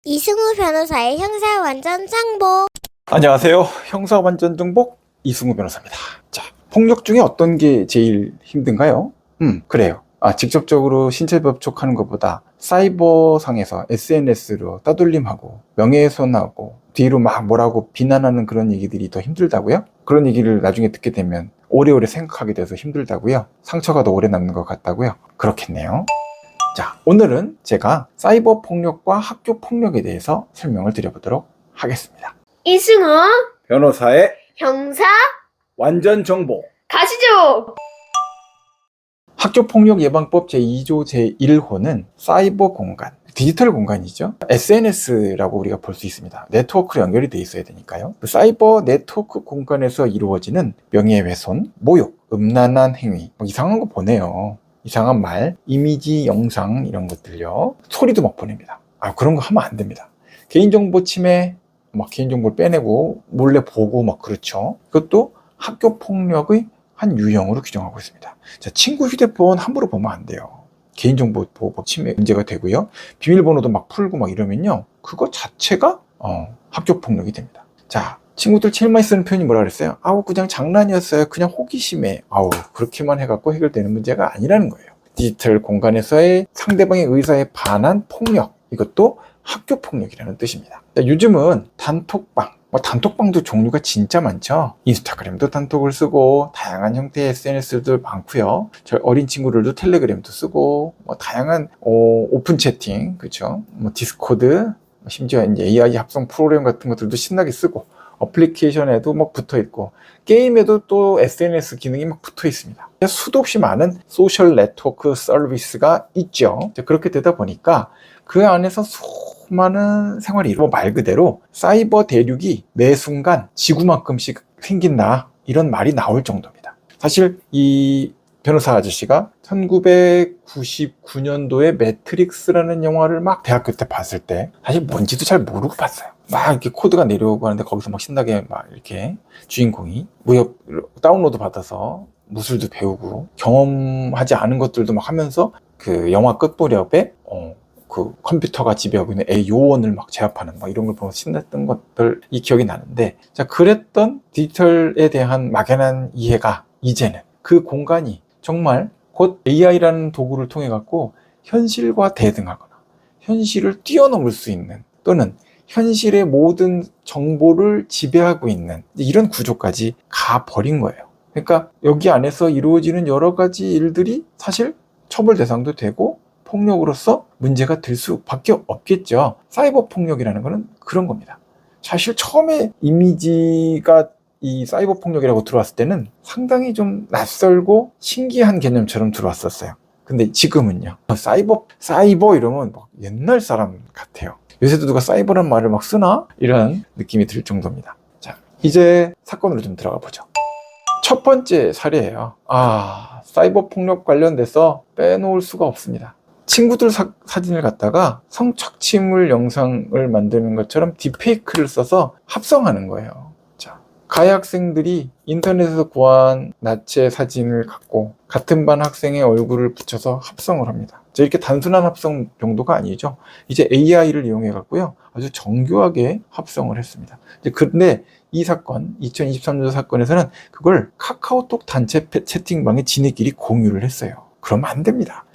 이승우 변호사의 형사 완전 정복. 안녕하세요. 형사 완전 정복 이승우 변호사입니다. 자, 폭력 중에 어떤 게 제일 힘든가요? 그래요. 직접적으로 신체 접촉하는 것보다 사이버상에서 SNS로 따돌림하고 명예훼손하고 뒤로 막 뭐라고 비난하는 그런 얘기들이 더 힘들다고요? 그런 얘기를 나중에 듣게 되면 오래오래 생각하게 돼서 힘들다고요? 상처가 더 오래 남는 것 같다고요? 그렇겠네요. 자, 오늘은 제가 사이버 폭력과 학교 폭력에 대해서 설명을 드려보도록 하겠습니다. 이승우 변호사의 형사 완전 정보. 가시죠. 학교폭력예방법 제2조 제1호는 사이버 공간, 디지털 공간이죠. SNS라고 우리가 볼 수 있습니다. 네트워크로 연결이 돼 있어야 되니까요. 그 사이버 네트워크 공간에서 이루어지는 명예훼손, 모욕, 음란한 행위, 이상한 거 보내요. 이상한 말, 이미지, 영상 이런 것들요. 소리도 막 보냅니다. 그런 거 하면 안 됩니다. 개인정보 침해, 개인정보를 빼내고 몰래 보고 그렇죠. 그것도 학교폭력의 한 유형으로 규정하고 있습니다. 자, 친구 휴대폰 함부로 보면 안 돼요. 개인정보 보호 침해 문제가 되고요. 비밀번호도 풀고 이러면요. 그거 자체가 학교폭력이 됩니다. 자, 친구들 제일 많이 쓰는 표현이 뭐라 그랬어요? 그냥 장난이었어요. 그냥 호기심에. 그렇게만 해갖고 해결되는 문제가 아니라는 거예요. 디지털 공간에서의 상대방의 의사에 반한 폭력. 이것도 학교폭력이라는 뜻입니다. 자, 요즘은 단톡방, 단톡방도 종류가 진짜 많죠. 인스타그램도 단톡을 쓰고 다양한 형태의 SNS도 많고요. 저희 어린 친구들도 텔레그램도 쓰고 다양한 오픈 채팅, 그렇죠? 디스코드, 심지어 이제 AI 합성 프로그램 같은 것들도 신나게 쓰고 어플리케이션에도 붙어 있고 게임에도 또 SNS 기능이 붙어 있습니다. 수도 없이 많은 소셜 네트워크 서비스가 있죠. 그렇게 되다 보니까 그 안에서 수많은 생활이 말 그대로 사이버 대륙이 매 순간 지구만큼씩 생긴다, 이런 말이 나올 정도입니다. 사실 이 변호사 아저씨가 1999년도에 매트릭스라는 영화를 대학교 때 봤을 때 사실 뭔지도 잘 모르고 봤어요. 이렇게 코드가 내려오고 하는데 거기서 신나게 이렇게 주인공이 무협 다운로드 받아서 무술도 배우고 경험하지 않은 것들도 하면서 그 영화 끝무렵에 그 컴퓨터가 지배하고 있는 요원을 제압하는 이런 걸 보면서 신났던 것들, 이 기억이 나는데, 자, 그랬던 디지털에 대한 막연한 이해가 이제는 그 공간이 정말 곧 AI라는 도구를 통해 갖고 현실과 대등하거나 현실을 뛰어넘을 수 있는, 또는 현실의 모든 정보를 지배하고 있는 이런 구조까지 가버린 거예요. 그러니까 여기 안에서 이루어지는 여러 가지 일들이 사실 처벌 대상도 되고 폭력으로서 문제가 될 수밖에 없겠죠. 사이버 폭력이라는 거는 그런 겁니다. 사실 처음에 이미지가 이 사이버 폭력이라고 들어왔을 때는 상당히 좀 낯설고 신기한 개념처럼 들어왔었어요. 근데 지금은요, 사이버 이러면 옛날 사람 같아요. 요새도 누가 사이버란 말을 쓰나? 이런 느낌이 들 정도입니다. 자, 이제 사건으로 좀 들어가 보죠. 첫 번째 사례예요. 사이버 폭력 관련돼서 빼놓을 수가 없습니다. 친구들 사진을 갖다가 성착취물 영상을 만드는 것처럼 딥페이크를 써서 합성하는 거예요. 자, 가해 학생들이 인터넷에서 구한 나체 사진을 갖고 같은 반 학생의 얼굴을 붙여서 합성을 합니다. 이렇게 단순한 합성 정도가 아니죠. 이제 AI를 이용해 갖고요, 아주 정교하게 합성을 했습니다. 그런데 이 사건, 2023년 사건에서는 그걸 카카오톡 단체 채팅방에 지네끼리 공유를 했어요. 그러면 안 됩니다.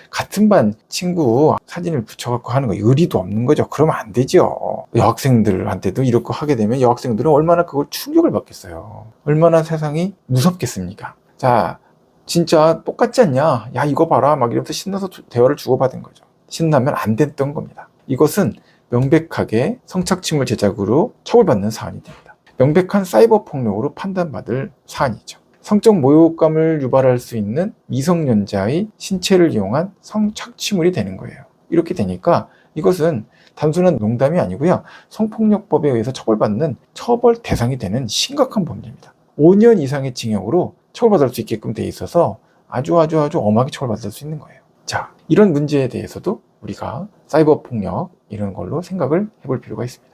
같은 반 친구 사진을 붙여갖고 하는 거 의리도 없는 거죠. 그러면 안 되죠. 여학생들한테도 이렇게 하게 되면 여학생들은 얼마나 그걸 충격을 받겠어요. 얼마나 세상이 무섭겠습니까? 자, 진짜 똑같지 않냐? 야, 이거 봐라. 이러면서 신나서 대화를 주고받은 거죠. 신나면 안 됐던 겁니다. 이것은 명백하게 성착취물 제작으로 처벌받는 사안이 됩니다. 명백한 사이버 폭력으로 판단받을 사안이죠. 성적 모욕감을 유발할 수 있는 미성년자의 신체를 이용한 성착취물이 되는 거예요. 이렇게 되니까 이것은 단순한 농담이 아니고요, 성폭력법에 의해서 처벌받는 처벌 대상이 되는 심각한 범죄입니다. 5년 이상의 징역으로 처벌받을 수 있게끔 돼 있어서 아주 엄하게 처벌받을 수 있는 거예요. 자, 이런 문제에 대해서도 우리가 사이버 폭력 이런 걸로 생각을 해볼 필요가 있습니다.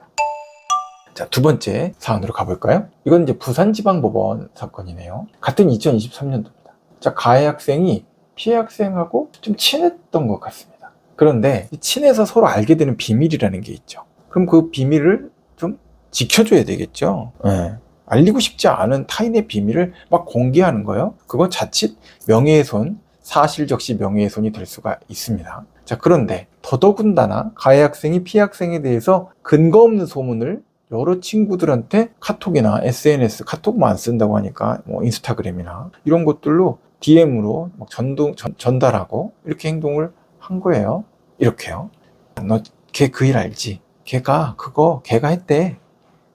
자, 두 번째 사안으로 가볼까요? 이건 이제 부산지방법원 사건이네요. 같은 2023년도입니다. 자, 가해 학생이 피해 학생하고 좀 친했던 것 같습니다. 그런데 친해서 서로 알게 되는 비밀이라는 게 있죠. 그럼 그 비밀을 좀 지켜줘야 되겠죠. 예. 알리고 싶지 않은 타인의 비밀을 막 공개하는 거예요. 그건 자칫 명예훼손, 사실적시 명예훼손이 될 수가 있습니다. 자, 그런데 더더군다나 가해 학생이 피해 학생에 대해서 근거 없는 소문을 여러 친구들한테 카톡이나 SNS, 카톡만 안 쓴다고 하니까 뭐 인스타그램이나 이런 것들로 DM으로 막 전달하고 이렇게 행동을 한 거예요. 이렇게요. 너 걔 그 일 알지? 걔가 했대.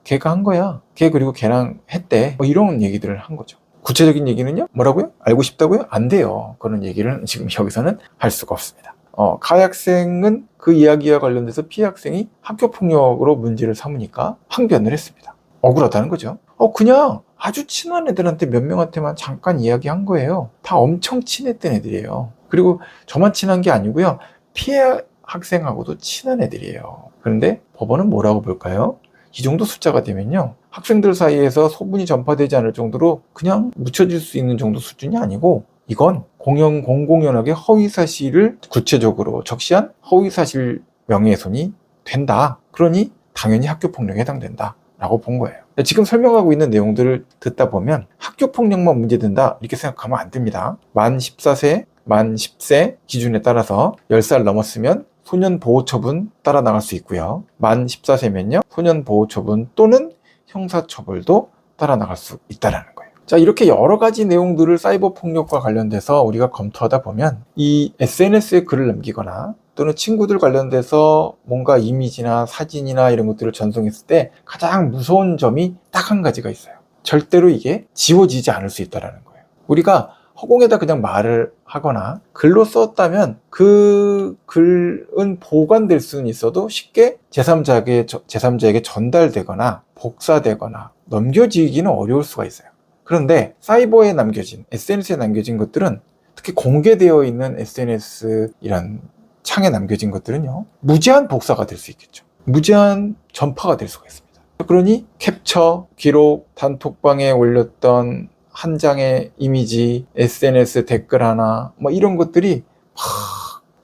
걔가 한 거야. 걔 그리고 걔랑 했대. 뭐 이런 얘기들을 한 거죠. 구체적인 얘기는요? 뭐라고요? 알고 싶다고요? 안 돼요. 그런 얘기를 지금 여기서는 할 수가 없습니다. 가해 학생은 그 이야기와 관련돼서 피해 학생이 학교폭력으로 문제를 삼으니까 항변을 했습니다. 억울하다는 거죠. 그냥 아주 친한 애들한테 몇 명한테만 잠깐 이야기한 거예요. 다 엄청 친했던 애들이에요. 그리고 저만 친한 게 아니고요. 피해 학생하고도 친한 애들이에요. 그런데 법원은 뭐라고 볼까요? 이 정도 숫자가 되면요. 학생들 사이에서 소문이 전파되지 않을 정도로 그냥 묻혀질 수 있는 정도 수준이 아니고 이건 공공연하게 허위사실을 구체적으로 적시한 허위사실 명예훼손이 된다. 그러니 당연히 학교폭력에 해당된다. 라고 본 거예요. 지금 설명하고 있는 내용들을 듣다 보면 학교폭력만 문제된다 이렇게 생각하면 안 됩니다. 만 14세, 만 10세 기준에 따라서 10살 넘었으면 소년보호처분 따라 나갈 수 있고요. 만 14세면요. 소년보호처분 또는 형사처벌도 따라 나갈 수 있다는 거예요. 자, 이렇게 여러 가지 내용들을 사이버 폭력과 관련돼서 우리가 검토하다 보면 이 SNS에 글을 남기거나 또는 친구들 관련돼서 뭔가 이미지나 사진이나 이런 것들을 전송했을 때 가장 무서운 점이 딱 한 가지가 있어요. 절대로 이게 지워지지 않을 수 있다는 거예요. 우리가 허공에다 그냥 말을 하거나 글로 썼다면 그 글은 보관될 수는 있어도 쉽게 제3자에게 전달되거나 복사되거나 넘겨지기는 어려울 수가 있어요. 그런데 사이버에 남겨진, SNS에 남겨진 것들은 특히 공개되어 있는 SNS 이란 창에 남겨진 것들은요, 무제한 복사가 될 수 있겠죠. 무제한 전파가 될 수가 있습니다. 그러니 캡처, 기록, 단톡방에 올렸던 한 장의 이미지, SNS 댓글 하나, 뭐 이런 것들이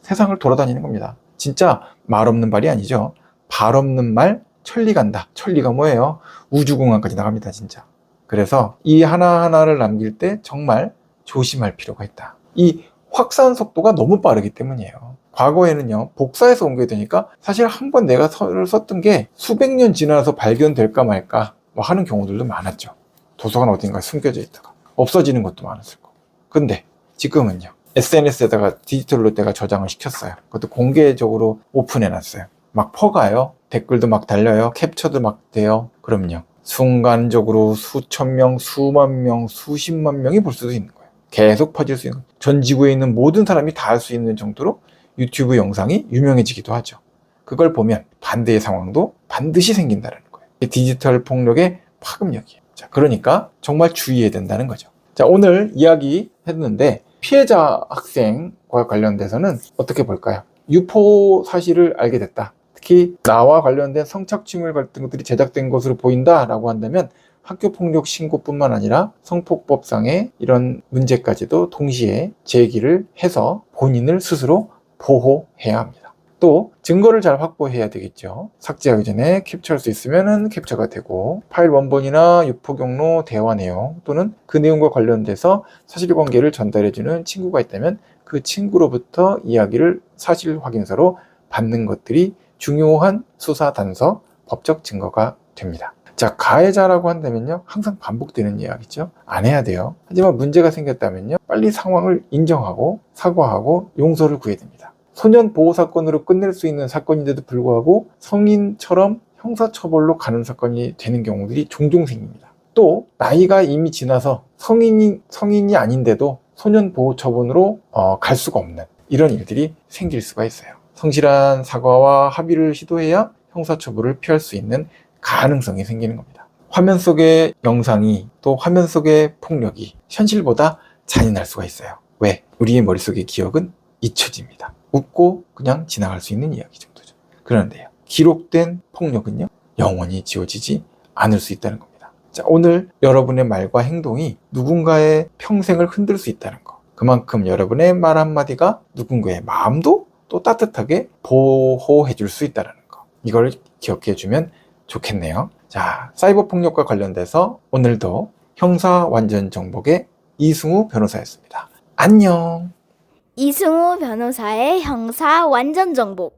세상을 돌아다니는 겁니다. 진짜 말 없는 말이 아니죠. 발 없는 말, 천리 간다. 천리가 뭐예요? 우주공항까지 나갑니다, 진짜. 그래서 이 하나하나를 남길 때 정말 조심할 필요가 있다. 이 확산 속도가 너무 빠르기 때문이에요. 과거에는요, 복사해서 옮겨야 되니까 사실 한 번 내가 썼던 게 수백 년 지나서 발견될까 말까 뭐 하는 경우들도 많았죠. 도서관 어딘가에 숨겨져 있다가 없어지는 것도 많았을 거고. 근데 지금은요, SNS에다가 디지털로 내가 저장을 시켰어요. 그것도 공개적으로 오픈해놨어요. 막 퍼가요. 댓글도 막 달려요. 캡처도 막 돼요. 그럼요, 순간적으로 수천 명, 수만 명, 수십만 명이 볼 수도 있는 거예요. 계속 퍼질 수 있는 거예요. 전 지구에 있는 모든 사람이 다 할 수 있는 정도로 유튜브 영상이 유명해지기도 하죠. 그걸 보면 반대의 상황도 반드시 생긴다는 거예요. 디지털 폭력의 파급력이에요. 자, 그러니까 정말 주의해야 된다는 거죠. 자, 오늘 이야기 했는데 피해자 학생과 관련돼서는 어떻게 볼까요? 유포 사실을 알게 됐다. 특히 나와 관련된 성착취물 같은 것들이 제작된 것으로 보인다라고 한다면 학교폭력 신고뿐만 아니라 성폭법상의 이런 문제까지도 동시에 제기를 해서 본인을 스스로 보호해야 합니다. 또 증거를 잘 확보해야 되겠죠. 삭제하기 전에 캡처할 수 있으면 캡처가 되고 파일 원본이나 유포 경로, 대화 내용 또는 그 내용과 관련돼서 사실관계를 전달해주는 친구가 있다면 그 친구로부터 이야기를 사실 확인서로 받는 것들이 중요한 수사 단서, 법적 증거가 됩니다. 자, 가해자라고 한다면요, 항상 반복되는 이야기죠. 안 해야 돼요. 하지만 문제가 생겼다면요, 빨리 상황을 인정하고 사과하고 용서를 구해야 됩니다. 소년 보호 사건으로 끝낼 수 있는 사건인데도 불구하고 성인처럼 형사처벌로 가는 사건이 되는 경우들이 종종 생깁니다. 또 나이가 이미 지나서 성인이 아닌데도 소년 보호 처분으로 갈 수가 없는 이런 일들이 생길 수가 있어요. 성실한 사과와 합의를 시도해야 형사처벌을 피할 수 있는 가능성이 생기는 겁니다. 화면 속의 영상이 또 화면 속의 폭력이 현실보다 잔인할 수가 있어요. 왜? 우리의 머릿속의 기억은 잊혀집니다. 웃고 그냥 지나갈 수 있는 이야기 정도죠. 그런데요, 기록된 폭력은요, 영원히 지워지지 않을 수 있다는 겁니다. 자, 오늘 여러분의 말과 행동이 누군가의 평생을 흔들 수 있다는 거. 그만큼 여러분의 말 한마디가 누군가의 마음도 또 따뜻하게 보호해 줄 수 있다는 거. 이걸 기억해 주면 좋겠네요. 자, 사이버 폭력과 관련돼서 오늘도 형사 완전 정복의 이승우 변호사였습니다. 안녕. 이승우 변호사의 형사 완전 정복.